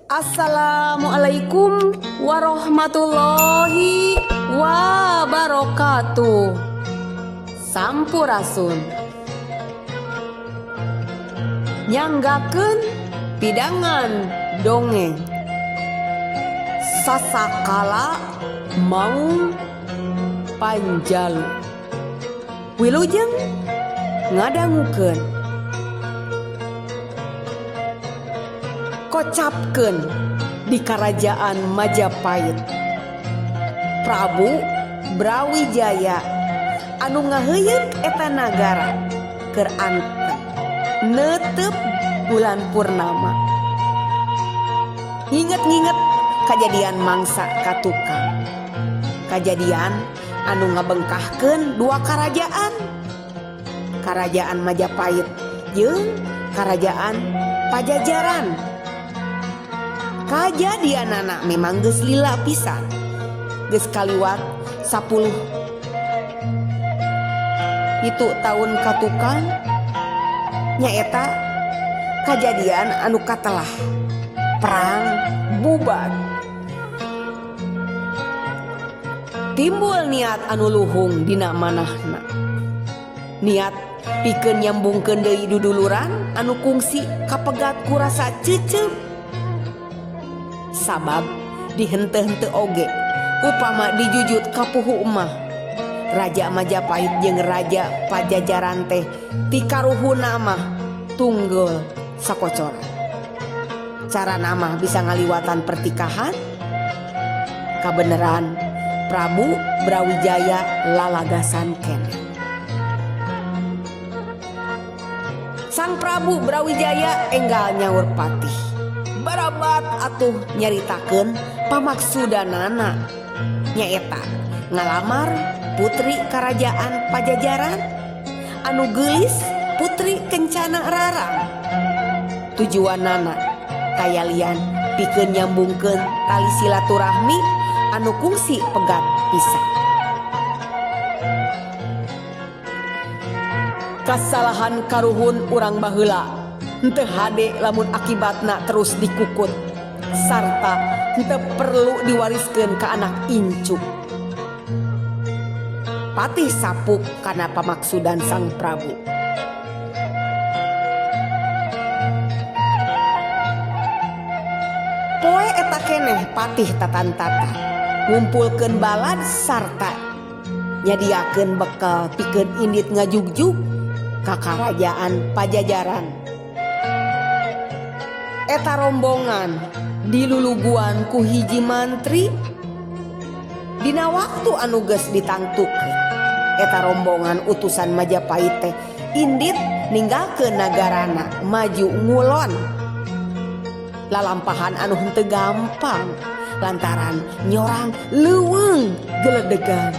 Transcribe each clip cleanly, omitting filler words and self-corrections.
Assalamualaikum warahmatullahi wabarakatuh. Sampurasun. Nyanggakeun pidangan dongeng. Sasakala maung panjalu. Wilujeng ngadangukeun. Kocapkeun di Kerajaan Majapahit. Prabu Brawijaya anu ngaheuyeuk eta nagara keur anteng neuteup bulan purnama. Nginget-nginget kajadian mangsa katukang. Kajadian anu ngabengkahkeun dua kerajaan. Kerajaan Majapahit jeung Kerajaan Pajajaran. Kajadianana memang geus lila pisan. Geus kaliwat 10 itu tahun katukang nyaeta kajadian anu katelah perang bubar. Timbul niat anu luhung dina manahna. Niat pikeun nyambungkeun deui duduluran anu kungsi kapegat ku rasa ceuceup. Sabab dihenteu-henteu oge upama dijujut kapuhu mah Raja Majapahit jeung Raja Pajajaran teh ti karuhuna mah tunggul sakocoran. Carana mah bisa ngaliwatan pertikahan. Kabeneran Prabu Brawijaya lalagasan keneh. Sang Prabu Brawijaya enggal nyaur patih. Barabat atuh nyaritakeun pamaksudanana nyaeta ngalamar putri Kerajaan Pajajaran anu geulis Putri Kencana Rarang. Tujuanana kayalian pikeun nyambungkeun tali silaturahmi anu kungsi pegat pisan. Kasalahan karuhun urang baheula henteu hade lamun akibatna terus dikukut sarta henteu perlu diwariskeun ka anak incu. Patih sapuk kana pamaksudan sang Prabu. Poe eta keneh patih tatan-tatan ngumpulkeun balad sarta nyadiakeun bekal pikeun indit ngajugjug ka Kerajaan Pajajaran. Eta rombongan diluluguan ku hiji mantri. Dina waktu anu geus ditangtukeun eta rombongan utusan Majapahit teh indit ninggalkeun nagarana maju ngulon. Lalampahan anu henteu gampang lantaran nyorang leuweung geledegan.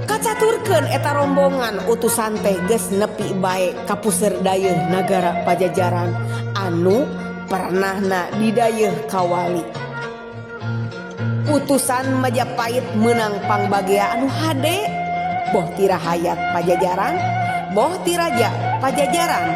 Kacaturkeun eta rombongan utusan teh geus nepi bae ka puseur dayeuh nagara Pajajaran anu pernahna didayeuh kawali. Utusan Majapahit meunang pangbagea anu hade, boh ti rahayat Pajajaran, boh ti Raja Pajajaran.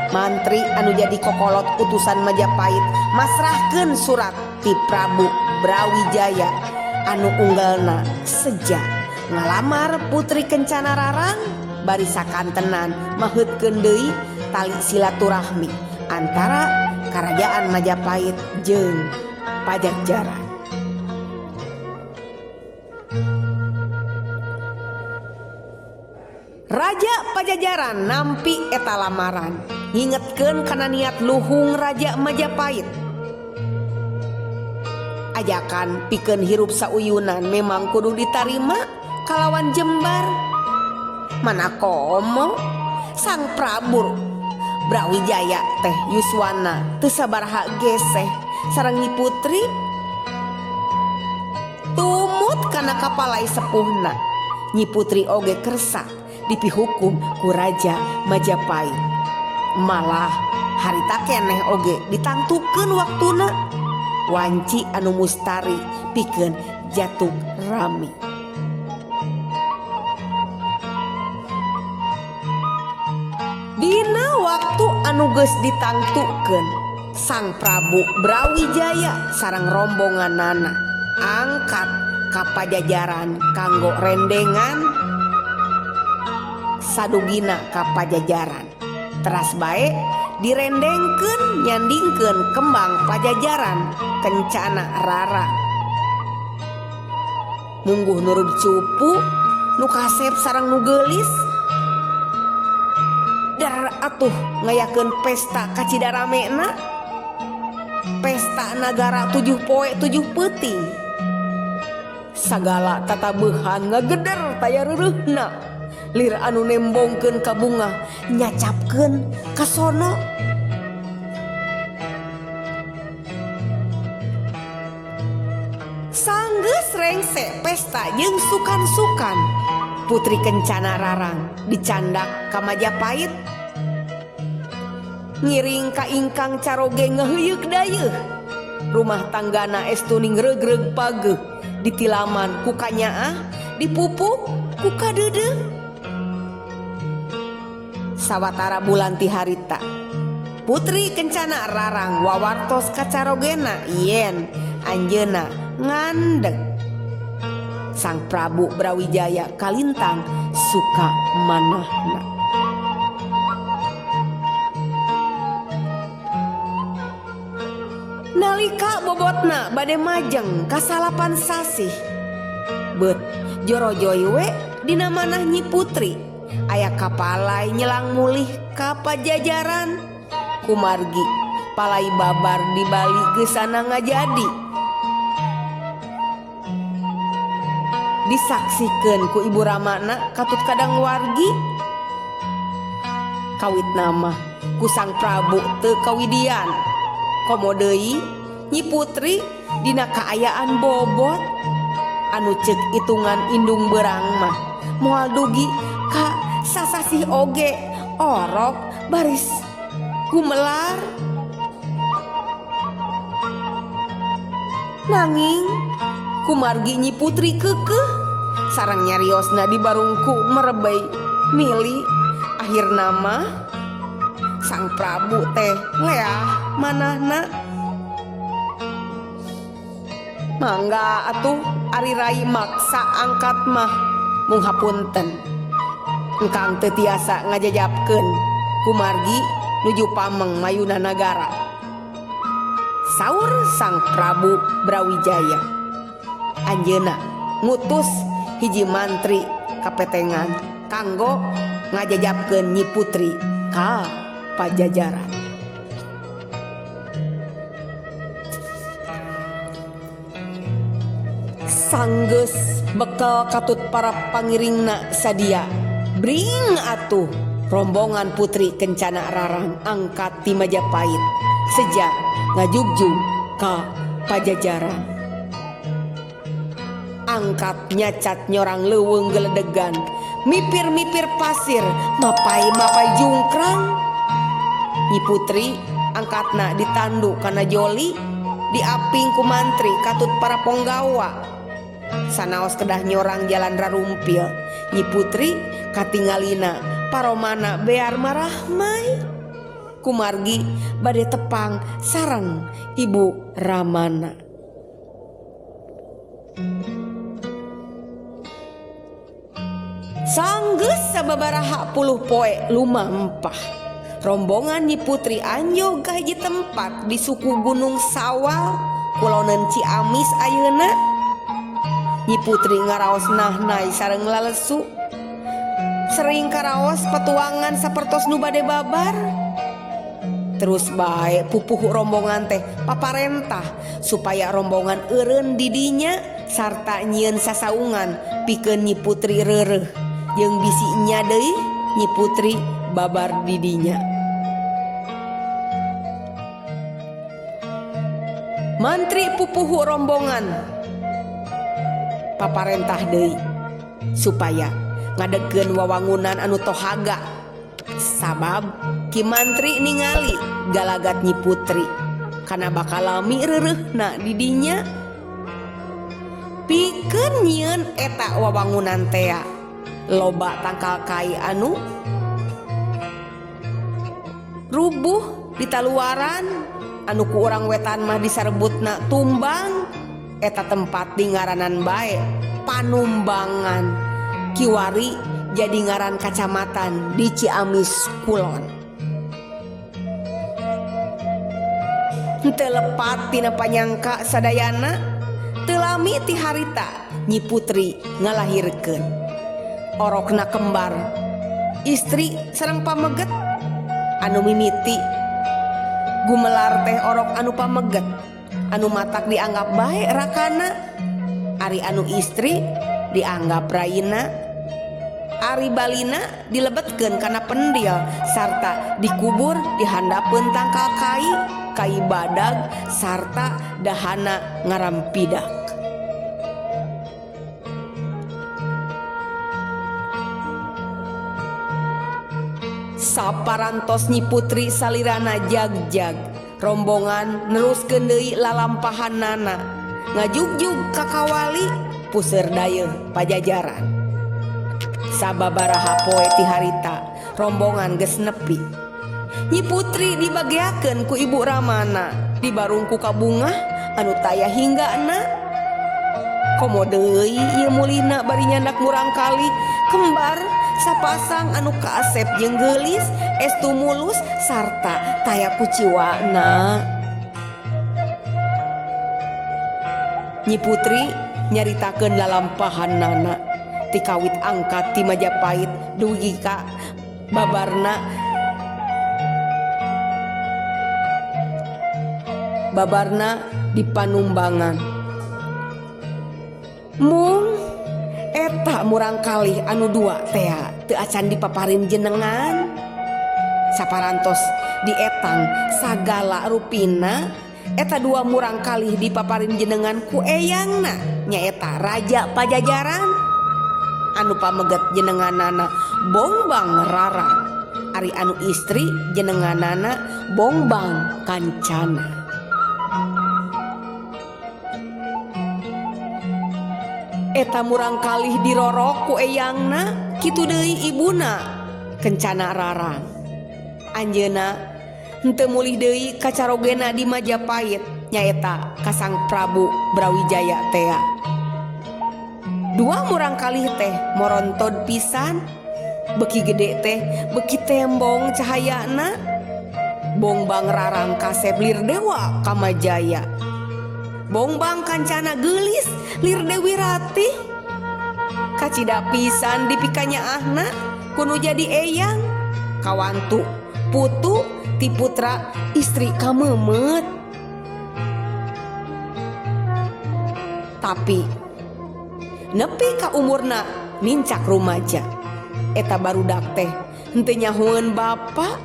Mantri anu jadi kokolot utusan Majapahit masrahkeun surat ti Prabu Brawijaya anu unggalna sejak ngalamar Putri Kencana Rarang bari sakantenan maheutkeun deui tali silaturahmi antara Kerajaan Majapahit jeung Pajajaran. Raja Pajajaran nampi eta lamaran ngingetkeun kana niat luhung Raja Majapahit. Ajakan pikeun hirup sauyunan memang kudu ditarima kalawan jembar. Mana komo sang Prabu Brawijaya teh yuswana teu sabaraha geseh sareng Nyi Putri. Tumut kana kapalai sepuhna Nyi Putri oge kersa dipihukum ku Raja Majapahit. Malah harita keneh oge ditangtukeun waktuna wanci anu mustari pikeun jatuh rami. anu geus ditangtukeun Sang Prabu Brawijaya sareng rombonganana angkat ka Pajajaran kanggo rendengan sadugina ka Pajajaran. Teras bae direndengkeun nyandingkeun kembang Pajajaran kencana rara. Mungguh nurut cupu nu kasep sareng nu geulis. Dar atuh ngayakeun pesta kacidaramena. Pesta nagara 7 poe 7 peuting. Sagala tatabeuhan ngageder taya reureuhna. Lir anu nembongkeun ka bunga nyacapkeun ka sono. Sanggeus rengse pesta jeung sukan-sukan, Putri Kencana Rarang dicandak ka Majapahit. Ngiring ka ingkang Caroge ngeheuyeuk dayeuh. Rumah tanggana estuning regreg pageuh ditilaman ku kanyaah, dipupuk ku kadeudeuh. Sawatara bulan ti harita Putri Kencana Rarang wawartos ka Carogena yen anjeunna ngandeg. Sang Prabu Brawijaya kalintang suka manahna. Nalika bobotna bade majeng kasalapan sasih, beut jorojoy we dina manah Nyi Putri aya kapalai nyelang mulih ka Pajajaran. Kumargi palai babar di Bali geusana ngajadi. Disaksikeun ku ibu ramana katut kadang wargi. Kawit nama ku Sang Prabu teu kawidian. Komo deui Nyi Putri dina kaayaan bobot anu ceuk itungan indung berang mah moal dugi ka sasasih oge orok baris gumelar. Nanging kumargi Nyi Putri keukeuh sareng nyariosna di barungku merebay mili. Akhirna mah Sang Prabu teh leah manahna. Mangga atuh ari rai maksa angkat mah mung hapunten. Engkang teu tiasa ngajajabkeun kumargi nuju pameng mayuna nagara. Saur Sang Prabu Brawijaya. Anjeunna ngutus hiji mantri kapetengan kanggo ngajajabkeun Nyi Putri ka Pajajaran. Sanggeus bekal katut para pangiringna sadia, bring atuh rombongan Putri Kencana Rarang angkat ti Majapahit sejak ngajugjug ka Pajajaran. Angkat nyacat nyorang leuweung geledegan, mipir-mipir pasir, mapai-mapai jungkrang. Nyi Putri angkatna ditandu kana joli, diaping ku mantri katut para ponggawa. Sanaos kedah nyorang jalan rarumpil, Nyi Putri katingalina paromana bear marahmai. Kumargi bade tepang sareng ibu ramana. Sanggeus sababaraha puluh poe lumampah, rombongan Nyi Putri anjog ka hiji tempat di suku Gunung Sawal, Kulonneun Ciamis ayeuna. Nyi Putri ngaraos nahnai sareng lalesu, sering karaos petuangan sapertos nu bade babar. Terus bae pupuh rombongan teh paparentah supaya rombongan eureun di dinya sarta nyieun sasaungan pikeun Nyi Putri reureuh jeung bisi nya deui Nyi Putri babar di dinya. Mantri pupuh rombongan paparentah deui supaya ngadegkeun wawangunan anu tohaga. Sabab ki mantri ningali galagat Nyi Putri kana bakal lami reureuhna di dinya. Pikeun nyieun eta wawangunan tea loba tangkal kai anu rubuh di taluaran anu ku urang wetan mah disarebutna Tumbang. Eta tempat di ngaranan bae Panumbangan, kiwari jadi ngaran kacamatan di Ciamis Kulon. Teu lepat tina panyangka sadayana, teu lami ti harita Nyi Putri ngalahirkeun orokna kembar, istri sareng pameget anu mimiti. Gumelar teh orok anu pameget anu matak dianggap bae rakana, ari anu istri dianggap raina, ari balina dilebetkeun kana pendil sarta dikubur di handapeun tangkal kai badag sarta dahana ngarampidak. Saparantos Nyi Putri salirana jag-jag, rombongan neruskeun deui lalampahanana ngajugjug ka kawali puseur dayeuh Pajajaran. Sababaraha poe ti harita rombongan geus nepi. Nyi Putri dibageakeun ku ibu Ramana dibarungku ka bunga anu taya hinggana. Komo deui ieu mulina bari nyandak murang kali kembar sapasang anu kaasep jeung geulis estu mulus sarta taya kuciwana. Nyi Putri nyaritakeun lalampahanana ti kawit angkat ti Majapahit dugi ka babarna di Panumbangan. Mung eta murang kali anu dua tea teu acan dipaparin jenengan. Saparantos dietang sagala rupina eta dua murang kali dipaparin jenengan ku eyangna nyaeta Raja Pajajaran anu pameget jenenganana Bongbang Rarang, ari anu istri jenenganana Bongbang Kancana. Eta murang kalih dirorok ku eyangna kitu deui ibuna Kencana Rarang. Anjeuna henteu mulih deui kacarogena di Majapahit nyaeta Kasang Prabu Brawijaya tea. Dua murang kalih teh morontod pisan, beki gede teh beki tembong cahayana. Bongbang Rarang kasep lir dewa Kamajaya, Bongbang Kancana geulis lir Dewi Ratih. Kacida pisan dipikanya ahna kudu jadi eyang kawantu putu ti putra istri kamemet. Tapi nepi ka umurna mincak rumaja eta barudak teh henteu nyahoeun bapa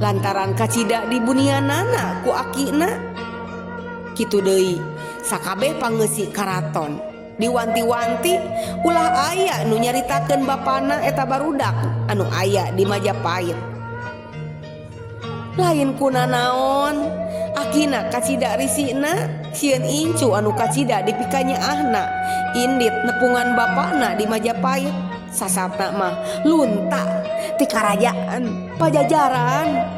lantaran kacida dibunianana ku akina. Kitu deui sakabeh pangeusik karaton diwanti-wanti ulah aya nu nyaritakeun bapana eta barudak anu aya di Majapahit. Lain kunanaon akina kacida risina sieun incu anu kacida dipikanya ahna indit nepungan bapana di Majapahit. Sasatna mah lunta ti karajaan Pajajaran.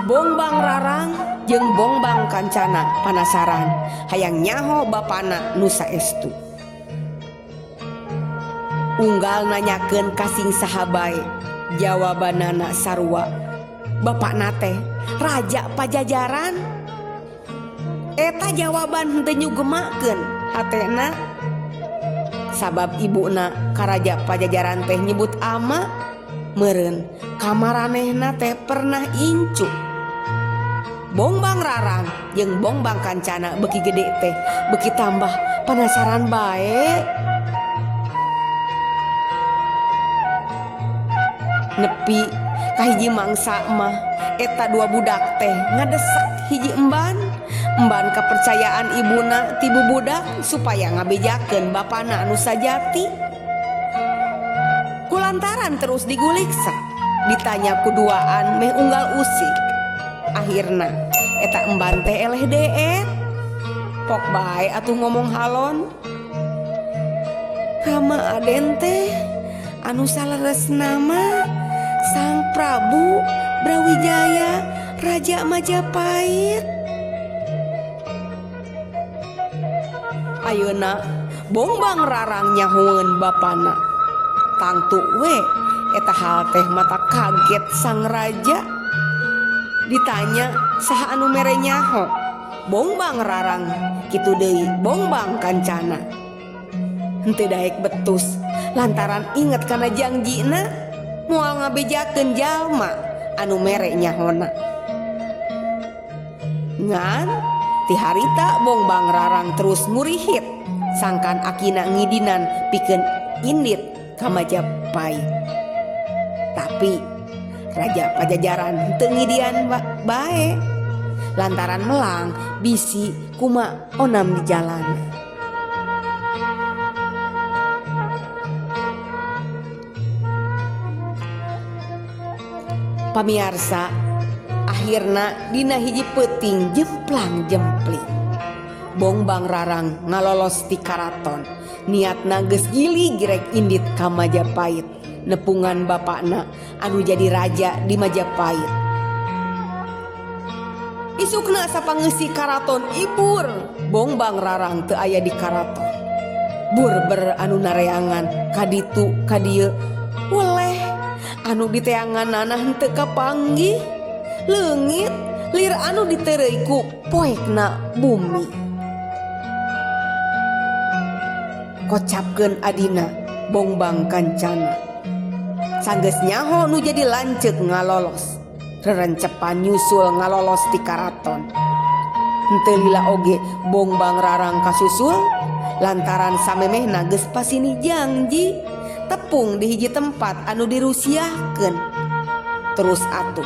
Bongbang Rarang jeung Bongbang Kancana panasaran hayang nyaho bapana nu saestu. Unggal nanyakeun kasing sahabae, jawabanana sarua, bapakna teh Raja Pajajaran. Eta jawaban henteu nyugemakeun hatena, sabab ibuna ka Raja Pajajaran teh nyebut ama meureun kamaranehna teh pernah incu. Bongbang Rarang jeung Bongbang Kancana beki gede teh beki tambah penasaran bae. Nepi kahiji mangsa mah eta dua budak teh ngadesek hiji emban kepercayaan ibuna ti budak supaya ngabejakeun bapana anu sajati. Kulantaran terus diguliksa ditanya kuduaan meh unggal usik. Akhirna eta emban teh eleh deet pok bae atuh ngomong halon. Rama Aden teh anu saleres nama Sang Prabu Brawijaya Raja Majapahit. Ayeuna Bongbang Rarang nyahueun bapana. Tangtu we eta hal teh mata kaget sang raja. Ditanya saha anu mere nyaho. Bongbang Rarang kitu deui Bongbang Kancana. Henteu daek betus lantaran inget kana janjina moal ngabejakeun jalma anu mere nyahona. Ngan ti harita Bongbang Rarang terus murihit sangkan akina ngidinan pikeun indit ka Majapahit. Tapi Raja Pajajaran teu ngidian bae lantaran melang bisi kuma onam di jalan. Pamiarsa, akhirna dina hiji peuting jemplang-jempling Bongbang Rarang ngalolos ti karaton. Niatna geus gili girek indit ka Majapahit nepungan bapakna anu jadi raja di Majapahit. Isukna sapangeussi karaton ibur Bongbang Rarang teu aya di karaton. Burber anu nareangan kaditu kadieu weleh anu diteanganana henteu kapanggih. Leungit lir anu ditereuy ku poekna bumi. Kocapkeun adina Bongbang Kancana. Sanggeus nyaho nu jadi lanceuk ngalolos. Rerencepan nyusul ngalolos ti karaton. Henteu lila oge Bongbang Rarang kasusul lantaran samemehna geus pasini janji tepung di hiji tempat anu dirusiahkeun. Terus atuh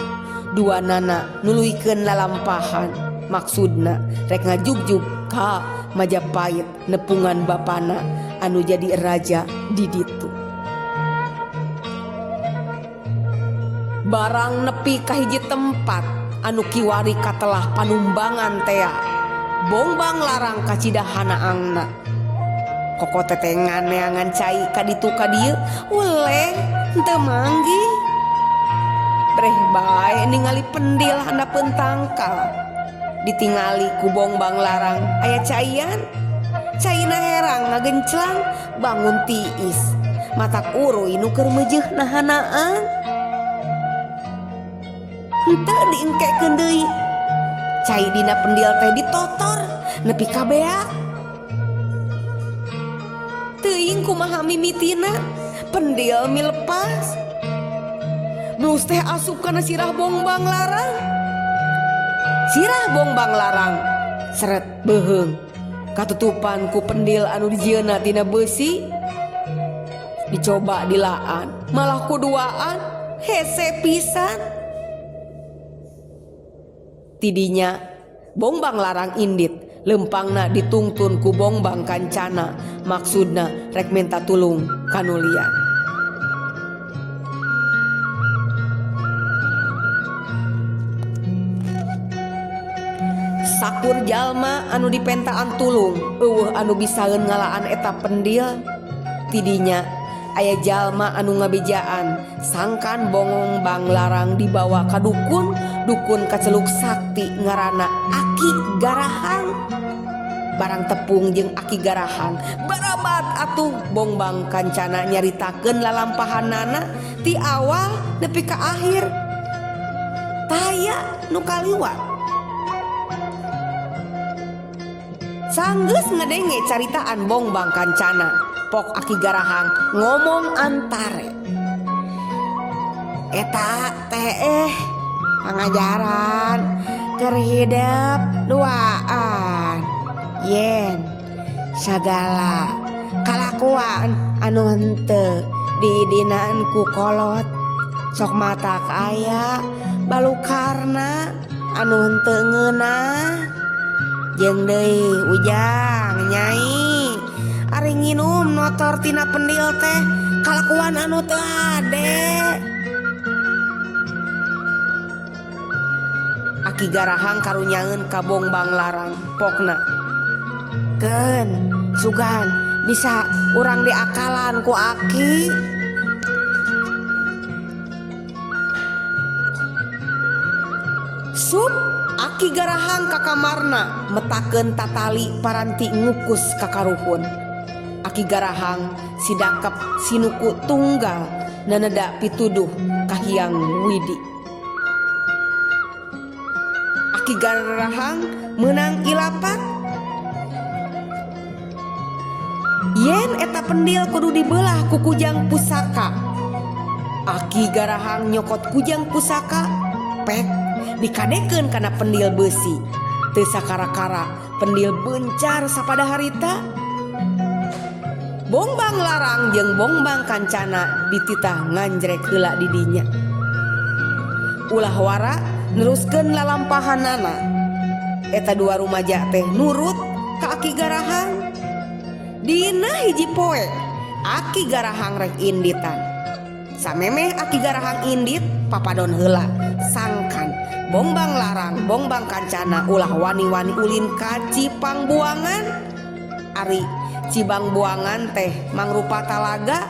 duanana nuluykeun lalampahan, maksudna rek ngajugjug ka Majapahit nepungan bapana anu jadi raja di ditu. Barang nepi ka hiji tempat anu kiwari katelah panumbangan tea, Bongbang Larang kacidahanaangna. Koko tetengan neangan cai kaditu kadieu uleh henteu manggih. Breh bae ningali pendil handapeun tangkal. Ditingali ku Bongbang Larang aya caian. Caina herang ngagenclang bangun tiis. Matak uruy nu keur meujeuh nahanaan. Henteu diengkekeun deui. Cai dina pendil teh ditotor nepi ka beak. Teuing kumaha mimitina pendil milepas. Blus teh asup kana sirah Bongbang Larang. Sirah Bongbang Larang seret beheung katutupan ku pendil anu dijieunna tina beusi. Dicoba dilaan malah kuduaan hese pisan. Tidinya Bongbang Larang indit lempangna ditungtun ku Bongbang Kancana, maksudna rek minta tulung kanulian. Sakur jalma anu dipentaan tulung eueuh anu bisaeun ngalaan eta pendil. Tidinya aya jalma anu ngabejaan sangkan Bongbang Larang dibawa ka dukun kaceluk sakti ngaranna Aki Garahang. Barang tepung jeung Aki Garahang barabat atuh Bongbang Kancana nyaritakeun lalampahanana ti awal nepi ka akhir. Taya nu kaliwat. Sanggeus ngedenge caritaan Bongbang Kancana, pok Aki Garahang ngomong antare. Eta teh pangajaran keur hidup duaan. Yen sagala kalakuan anu henteu didinan ku kolot sok matak aya balukarna anu henteu ngeunah. Jeung deui ujang nyai ari nginum notor tina pendil teh kalakuan anu teu ade. Aki Garahang karunyaeun ka Bongbang Larang pokna. Keun sugan bisa urang diakalan ku Aki. Sup Aki garahang ka kamarna metakeun tatali paranti ngukus ka karuhun. Aki garahang sidakep sinuku tunggal naneda pituduh kahiang Widi. Aki garahang menang ilapat. Yen eta pendil kudu dibelah ku kujang pusaka. Aki garahang nyokot kujang pusaka pek dikadekeun kana pendil besi. Teu sakara-kara pendil bencar sapada harita. Bongbang larang jeung bongbang kancana dititah nganjrek heula di dinya. Ulah wara neruskeun lalampahanana. Eta dua rumaja teh nurut ka Aki garahang. Dina hiji poe Aki garahang rek inditan. Samemeh Aki garahang indit papadon heula sangkan bongbang larang bongbang kancana ulah wani-wani ulin ka Cipang Buangan. Ari Cibang Buangan teh mangrupa talaga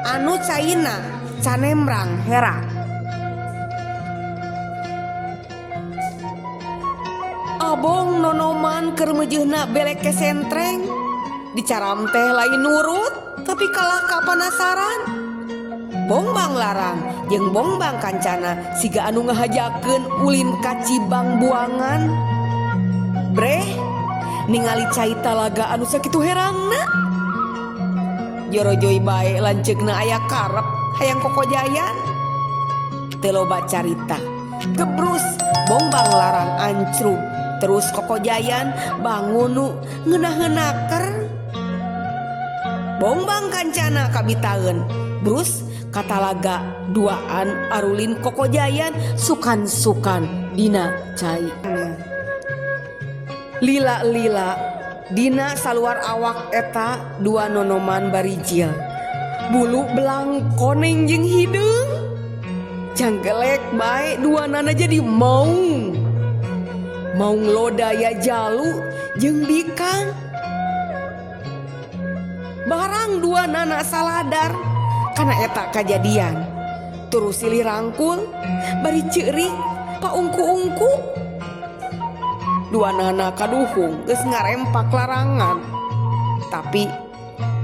anu caina canemrang hera. Abong nonoman keur meujeuhna belek kesentreng. Dicaram teh lain nurut tapi kalah ka panasaran. Bongbang larang jeung bongbang kancana siga anu ngahajakeun ulin ka Cibang Buangan. Breh ningali cai talaga anu sakitu herangna. Jorojoy bae lanceukna aya karep hayang kokojayan. Teu loba carita. Gebrus bongbang larang ancrug terus kokojayan bangunu ngeunah-ngeunaker. Bongbang kancana kabitaeun brus katalaga duaan arulin kokojayan sukan-sukan dina cai. Lila-lila dina saluar awak eta dua nonoman barijil. Bulu belang koneng jeung hideung. Janggelek bae duanana jadi maung. Maung lodaya jalu jeung bikang. Barang duanana saladar kana eta kajadian. Terus silih rangkul bari ceurik paungku-ungku. Duanana kaduhung geus ngarempak larangan. Tapi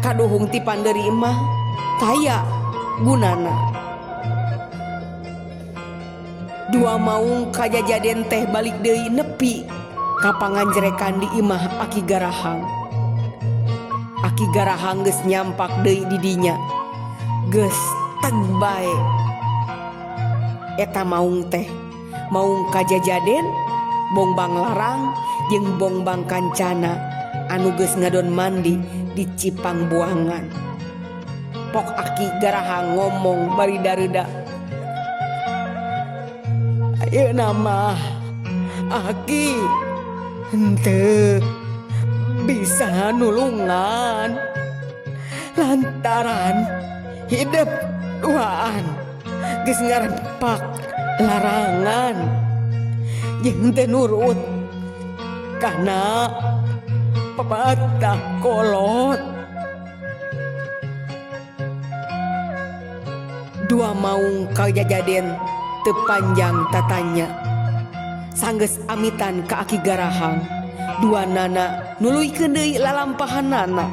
kaduhung ti panderi mah taya gunana. Dua maung kajajaden teh balik deui nepi ka panganjrekan di imah Aki garahang. Aki garahang geus nyampak deui di dinya. Geus teg bae. Eta maung teh maung kajajaden bongbang larang jeung bongbang kancana anu geus ngadon mandi di Cipang Buangan. Pok Aki garahang ngomong bari dareuda. Ayeuna mah Aki henteu bisa nulungan lantaran hidup duaan geus ngarempak larangan jeung teu nurut kana pepatah kolot. Dua maung kajajaden teu panjang tatanya sanggeus amitan ka Aki garahang. Duanana nuluykeun deui lalampahanana.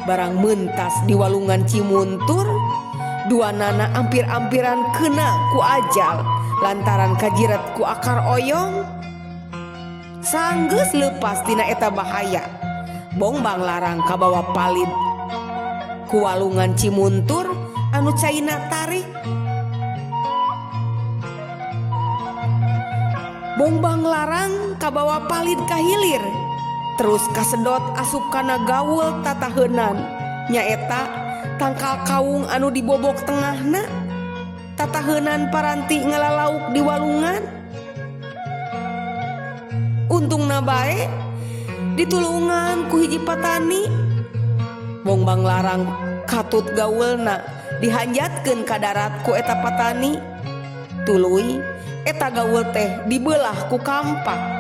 Barang mentas di walungan Cimuntur, duanana ampir-ampiran kena ku ajal lantaran kajiret ku akar oyong. Sanggeus leupas tina eta bahaya, bongbang larang kabawa palid ku walungan Cimuntur anu caina tarik. Bongbang larang kabawa palid kahilir terus kasedot asup kana gaul tataheunan nyaeta tangkal kaung anu dibobok tengahna. Tataheunan paranti ngalalauk di walungan. Untungna bae ditulungan ku hiji patani. Bongbang larang katut gaulna dihanjatkeun ka darat ku eta patani. Tuluy eta gaul teh dibelah ku kampak.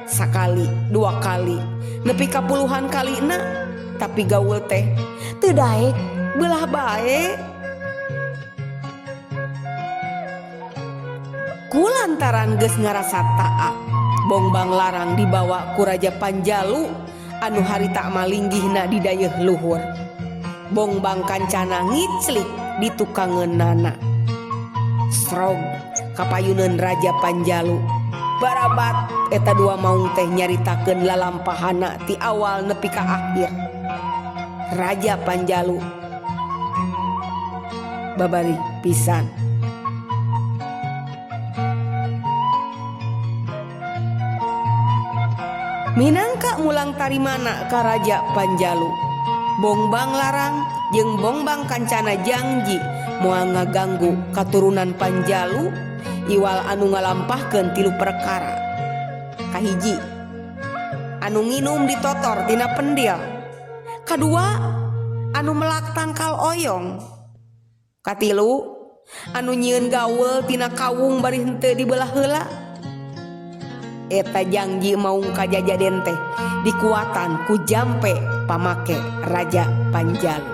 Sakali, dua kali, nepi ka puluhan kalina tapi gaul teh teu daek belah bae. Kulantaran geus ngarasa taat, Bongbang Larang dibawa ku Raja Panjalu anu harita malinggihna di dayeuh luhur. Bongbang Kancana ngiclik di tukangeunana. Srog kapayuneun Raja Panjalu. Barabat eta dua maung teh nyaritakeun lalampahana ti awal nepi ka akhir. Raja Panjalu babari pisan. Minangka mulang tarimana ka Raja Panjalu, Bongbang Larang jeung Bongbang Kancana janji moal ngaganggu katurunan Panjalu iwal anu ngalampahkeun 3 perkara. Kahiji, anu nginum ditotor tina pendil. Kadua, anu melak tangkal oyong. Katilu, anu nyieun gaweul tina kawung bari henteu dibelah heula. Eta janji maung kajajaden teh dikuatan ku jampe pamake Raja Panjalu.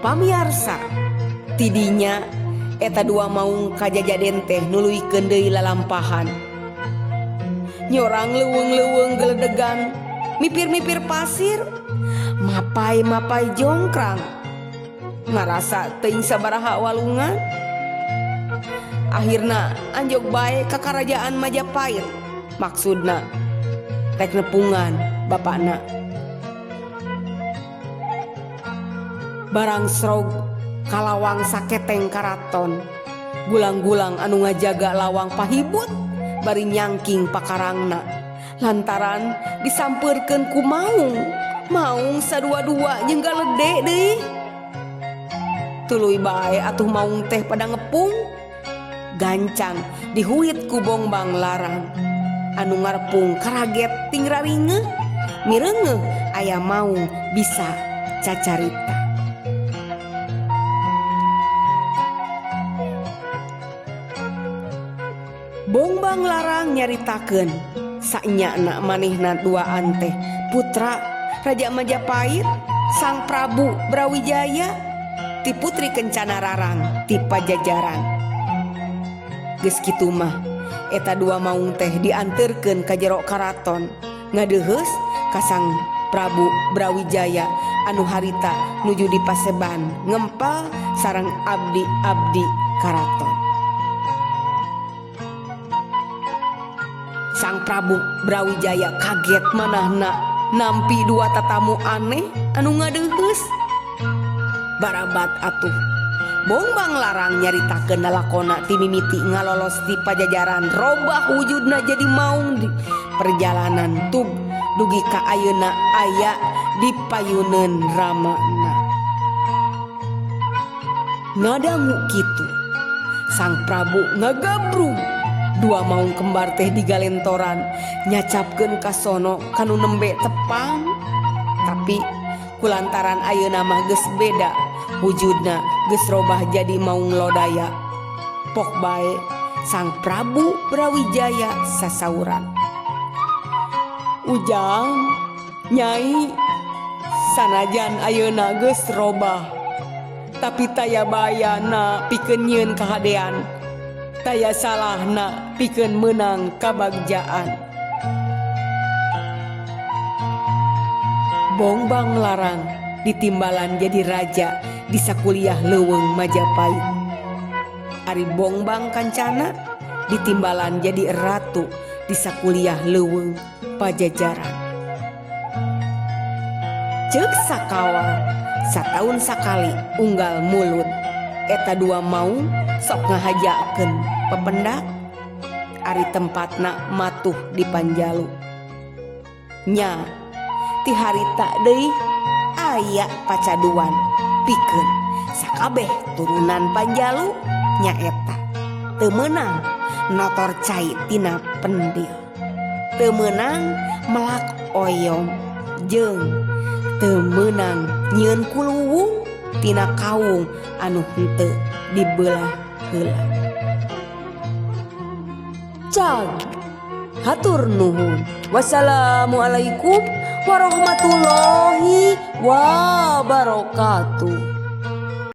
Pamiarsa, tidinya eta dua maung kajajaden teh nuluykeun deui lalampahan. Nyorang leuweung-leuweung geledegan, mipir-mipir pasir, mapai-mapai jongkrang. Ngarasa teuing sabaraha walungan. Akhirna anjog bae ka Karajaan Majapahit, maksudna rek nepungan bapakna. Barang Srog kalawang saketeng karaton, gulang-gulang anu ngajaga lawang pahibut bari nyangking pakarangna lantaran disampeurkeun ku maung sadua-dua jeung galede deui. Tuluy bae atuh maung teh pada ngepung. Gancang dihuit ku Bongbang Larang anu ngarepung karaget ting raringeun mireungeuh aya maung bisa cacarita. Bongbang Larang nyaritakeun sanyana manehna duaan teh putra Raja Majapahit Sang Prabu Brawijaya ti putri Kencana Rarang ti Pajajaran. Geus kitu mah eta dua maung teh dianterkeun ka jero karaton ngadeuheus ka Sang Prabu Brawijaya anu harita nuju di Paseban ngempal sareng abdi-abdi karaton. Sang Prabu Brawijaya kaget manahna nampi dua tatamu aneh anu ngadeuheus. Barabat atuh Bongbang Larang nyaritakeun lalakona ti mimiti ngalolos ti Pajajaran robah wujudna jadi maung di perjalanan tub dugi ka ayeuna aya di payuneun ramana. Ngadangu kitu Sang Prabu ngagabrung dua maung kembar teh digalentoran nyacapkeun ka sono kanu nembe tepang. Tapi kulantaran ayeuna mah geus beda wujudna geus robah jadi maung lodaya. Pok bae Sang Prabu Brawijaya sasauran, "Ujang, Nyai, sanajan ayeuna geus robah, tapi taya bayana pikeun nyieun kahadean, taya salahna pikeun meunang kabagjaan." Bongbang Larang ditimbalan jadi raja di sakuliah leuweung Majapahit. Ari Bongbang Kancana ditimbalan jadi ratu di sakuliah leuweung Pajajaran. Ceuk sakawal sataun sakali unggal mulut eta dua maung sok ngahajakeun pependak ari tempatna matuh di Panjalu. Nya ti harita deui aya pacaduan pikeun sakabeh turunan Panjalu nyaeta teu meunang notor cai tina pendil, teu meunang melak oyong, jeung teu meunang nyieun kuluwung tina kawung anu henteu dibelah heula. Cag Hatur nuhun. Wassalamualaikum warahmatullahi wabarakatuh.